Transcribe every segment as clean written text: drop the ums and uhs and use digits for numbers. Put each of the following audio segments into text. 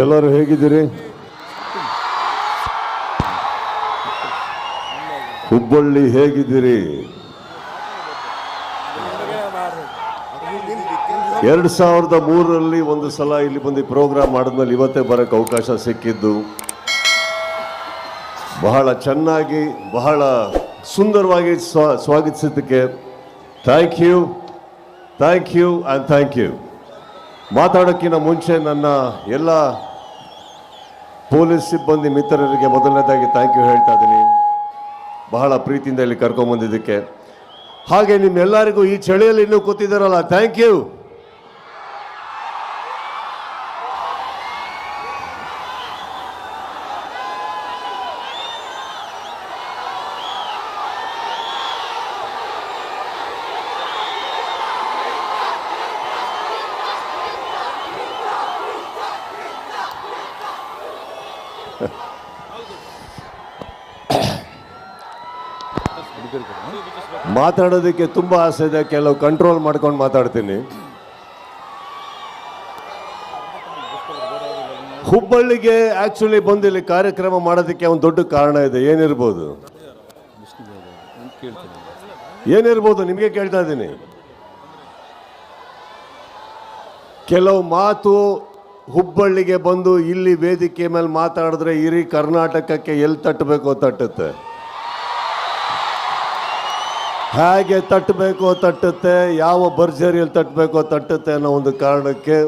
ಎಲ್ಲರೂ ಹೇಗಿದ್ದೀರಿ? ಹುಬ್ಬಳ್ಳಿ ಹೇಗಿದ್ದೀರಿ? 2003ರಲ್ಲಿ ಒಂದು ಸಲ ಇಲ್ಲಿ ಬಂದು ಪ್ರೋಗ್ರಾಮ್ ಮಾಡಿದ್ಮೇಲೆ ಇವತ್ತೇ ಬರೋಕ್ಕೆ ಅವಕಾಶ ಸಿಕ್ಕಿದ್ದು ಬಹಳ ಚೆನ್ನಾಗಿ ಬಹಳ ಸುಂದರವಾಗಿ ಸ್ವಾಗತಿಸಿದ್ದಕ್ಕೆ thank you and thank you. ಮಾತಾಡೋಕ್ಕಿಂತ ಮುಂಚೆ ನನ್ನ ಎಲ್ಲ ಪೊಲೀಸ್ ಸಿಬ್ಬಂದಿ ಮಿತ್ರರಿಗೆ ಮೊದಲನೇದಾಗಿ ಥ್ಯಾಂಕ್ ಯು ಹೇಳ್ತಾ ಇದ್ದೀನಿ, ಬಹಳ ಪ್ರೀತಿಯಿಂದ ಇಲ್ಲಿ ಕರ್ಕೊಂಬಂದಿದ್ದಕ್ಕೆ. ಹಾಗೆ ನಿಮ್ಮೆಲ್ಲರಿಗೂ ಈ ಚಳಿಯಲ್ಲಿ ಇನ್ನೂ ಕೂತಿದ್ದಾರಲ್ಲ, ಥ್ಯಾಂಕ್ ಯು. ಮಾತಾಡೋದಕ್ಕೆ ತುಂಬ ಆಸೆ ಇದೆ, ಕೆಲವು ಕಂಟ್ರೋಲ್ ಮಾಡ್ಕೊಂಡು ಮಾತಾಡ್ತೀನಿ. ಹುಬ್ಬಳ್ಳಿಗೆ ಆಕ್ಚುಲಿ ಬಂದು ಇಲ್ಲಿ ಕಾರ್ಯಕ್ರಮ ಮಾಡೋದಕ್ಕೆ ಒಂದು ದೊಡ್ಡ ಕಾರಣ ಇದೆ. ಏನಿರ್ಬೋದು ನಿಮಗೆ ಕೇಳ್ತಾ ಇದ್ದೀನಿ. ಕೆಲವು ಮಾತು ಹುಬ್ಬಳ್ಳಿಗೆ ಬಂದು ಇಲ್ಲಿ ವೇದಿಕೆ ಮೇಲೆ ಮಾತಾಡಿದ್ರೆ ಇಡೀ ಕರ್ನಾಟಕಕ್ಕೆ ಎಲ್ಲಿ ತಟ್ಟಬೇಕೋ ತಟ್ಟುತ್ತೆ, ಹೇಗೆ ತಟ್ಟಬೇಕೋ ತಟ್ಟುತ್ತೆ, ಯಾವ ಭರ್ಜರಿಯಲ್ಲಿ ತಟ್ಟಬೇಕೋ ತಟ್ಟುತ್ತೆ ಅನ್ನೋ ಒಂದು ಕಾರಣಕ್ಕೆ,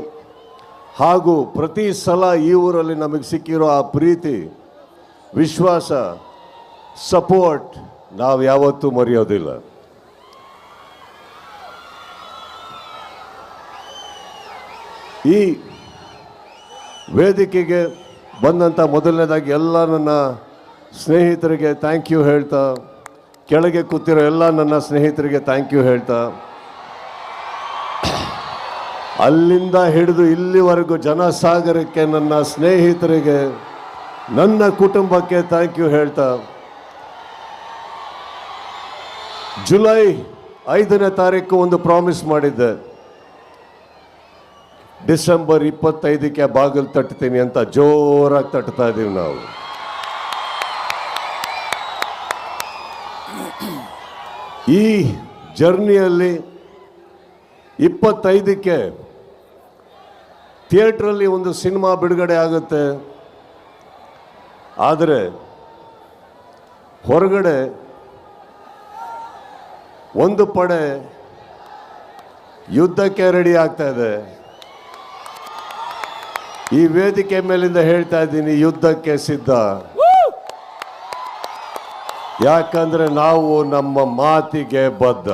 ಹಾಗೂ ಪ್ರತಿ ಸಲ ಈ ಊರಲ್ಲಿ ನಮಗೆ ಸಿಕ್ಕಿರೋ ಆ ಪ್ರೀತಿ, ವಿಶ್ವಾಸ, ಸಪೋರ್ಟ್ ನಾವು ಯಾವತ್ತೂ ಮರೆಯೋದಿಲ್ಲ. ಈ ವೇದಿಕೆಗೆ ಬಂದಂಥ ಮೊದಲನೇದಾಗಿ ಎಲ್ಲ ನನ್ನ ಸ್ನೇಹಿತರಿಗೆ ಥ್ಯಾಂಕ್ ಯು ಹೇಳ್ತಾ, ಕೆಳಗೆ ಕೂತಿರೋ ಎಲ್ಲ ನನ್ನ ಸ್ನೇಹಿತರಿಗೆ ಥ್ಯಾಂಕ್ ಯು ಹೇಳ್ತಾ, ಅಲ್ಲಿಂದ ಹಿಡಿದು ಇಲ್ಲಿವರೆಗೂ ಜನಸಾಗರಕ್ಕೆ ನನ್ನ ಸ್ನೇಹಿತರಿಗೆ, ನನ್ನ ಕುಟುಂಬಕ್ಕೆ ಥ್ಯಾಂಕ್ ಯು ಹೇಳ್ತಾ, ಜುಲೈ 5ನೇ ತಾರೀಕು ಒಂದು ಪ್ರಾಮಿಸ್ ಮಾಡಿದ್ದೆ, ಡಿಸೆಂಬರ್ 25ಕ್ಕೆ ಬಾಗಿಲು ತಟ್ತೀನಿ ಅಂತ ಜೋರಾಗಿ ತಟ್ತಾ ಇದ್ದೀವಿ ನಾವು. ಈ ಜರ್ನಿಯಲ್ಲಿ 25ಕ್ಕೆ ಥಿಯೇಟ್ರಲ್ಲಿ ಒಂದು ಸಿನಿಮಾ ಬಿಡುಗಡೆ ಆಗುತ್ತೆ. ಆದರೆ ಹೊರಗಡೆ ಒಂದು ಪಡೆ ಯುದ್ಧಕ್ಕೆ ರೆಡಿ ಆಗ್ತಾ ಇದೆ. ಈ ವೇದಿಕೆ ಮೇಲಿಂದ ಹೇಳ್ತಾ ಇದ್ದೀನಿ, ಯುದ್ಧಕ್ಕೆ ಸಿದ್ಧ. ಯಾಕಂದ್ರೆ ನಾವು ನಮ್ಮ ಮಾತಿಗೆ ಬದ್ಧ.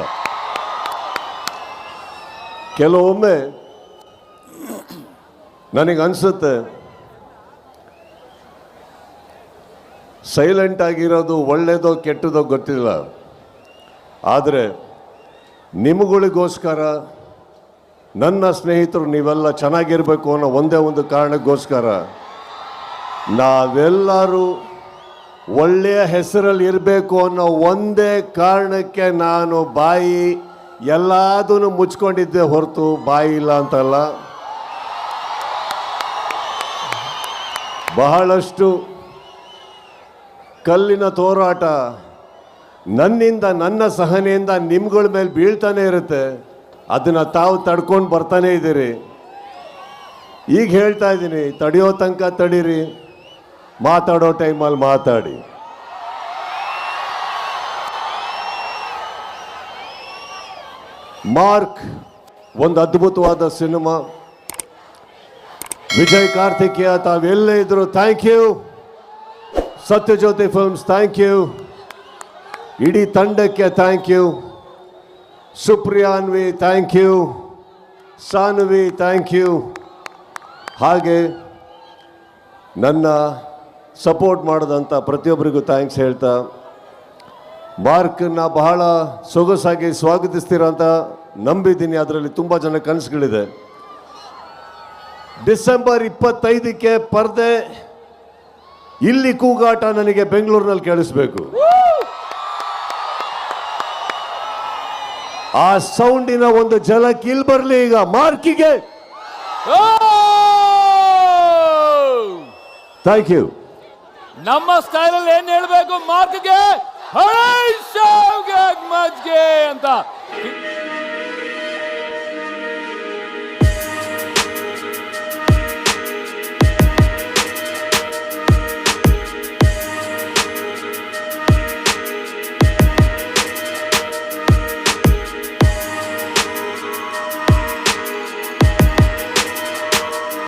ಕೆಲವೊಮ್ಮೆ ನನಗನ್ಸುತ್ತೆ ಸೈಲೆಂಟ್ ಆಗಿರೋದು ಒಳ್ಳೆಯದೋ ಕೆಟ್ಟದೋ ಗೊತ್ತಿಲ್ಲ, ಆದರೆ ನಿಮಗಳಿಗೋಸ್ಕರ, ನನ್ನ ಸ್ನೇಹಿತರು ನೀವೆಲ್ಲ ಚೆನ್ನಾಗಿರಬೇಕು ಅನ್ನೋ ಒಂದೇ ಒಂದು ಕಾರಣಕ್ಕೋಸ್ಕರ ನಾವೆಲ್ಲರೂ ಒಳ್ಳೆಯ ಹೆಸರಲ್ಲಿ ಇರಬೇಕು ಅನ್ನೋ ಒಂದೇ ಕಾರಣಕ್ಕೆ ನಾನು ಬಾಯಿ ಎಲ್ಲದನ್ನು ಮುಚ್ಕೊಂಡಿದ್ದೆ ಹೊರತು ಬಾಯಿ ಇಲ್ಲ ಅಂತಲ್ಲ. ಬಹಳಷ್ಟು ಕಲ್ಲಿನ ತೋರಾಟ ನನ್ನಿಂದ, ನನ್ನ ಸಹನೆಯಿಂದ ನಿಮ್ಗಳ ಮೇಲೆ ಬೀಳ್ತಾನೆ ಇರುತ್ತೆ. ಅದನ್ನು ತಾವು ತಡ್ಕೊಂಡು ಬರ್ತಾನೆ ಇದ್ದೀರಿ. ಈಗ ಹೇಳ್ತಾ ಇದ್ದೀನಿ, ತಡೆಯೋ ತನಕ ತಡೀರಿ, ಮಾತಾಡೋ ಟೈಮಲ್ಲಿ ಮಾತಾಡಿ. ಮಾರ್ಕ್ ಒಂದು ಅದ್ಭುತವಾದ ಸಿನಿಮಾ. ವಿಜಯ್ ಕಾರ್ತಿಕೇಯ ತಾವೆಲ್ಲೇ ಇದ್ರು thank you. Satyajyothi films thank you. ಇಡೀ ತಂಡಕ್ಕೆ thank you. Supriyanvi thank you. Sanvi thank you. ಹಾಗೆ ನನ್ನ ಸಪೋರ್ಟ್ ಮಾಡಿದಂಥ ಪ್ರತಿಯೊಬ್ಬರಿಗೂ ಥ್ಯಾಂಕ್ಸ್ ಹೇಳ್ತಾ, ಮಾರ್ಕನ್ನ ಬಹಳ ಸೊಗಸಾಗಿ ಸ್ವಾಗತಿಸ್ತೀರ ಅಂತ ನಂಬಿದ್ದೀನಿ. ಅದರಲ್ಲಿ ತುಂಬ ಜನ ಕನಸುಗಳಿದೆ. ಡಿಸೆಂಬರ್ 25ಕ್ಕೆ ಪರ್ದೆ, ಇಲ್ಲಿ ಕೂಗಾಟ ನನಗೆ ಬೆಂಗಳೂರಿನಲ್ಲಿ ಕೇಳಿಸ್ಬೇಕು. ಆ ಸೌಂಡಿನ ಒಂದು ಝಲಕ್ ಇಲ್ಲಿ ಬರ್ಲಿ ಈಗ ಮಾರ್ಕಿಗೆ. Thank you. ನಮ್ಮ ಸ್ಟೈಲಲ್ಲಿ ಏನ್ ಹೇಳ್ಬೇಕು ಮಾರ್ಕ್ಗೆ ಮಜ್ಗೆ ಅಂತ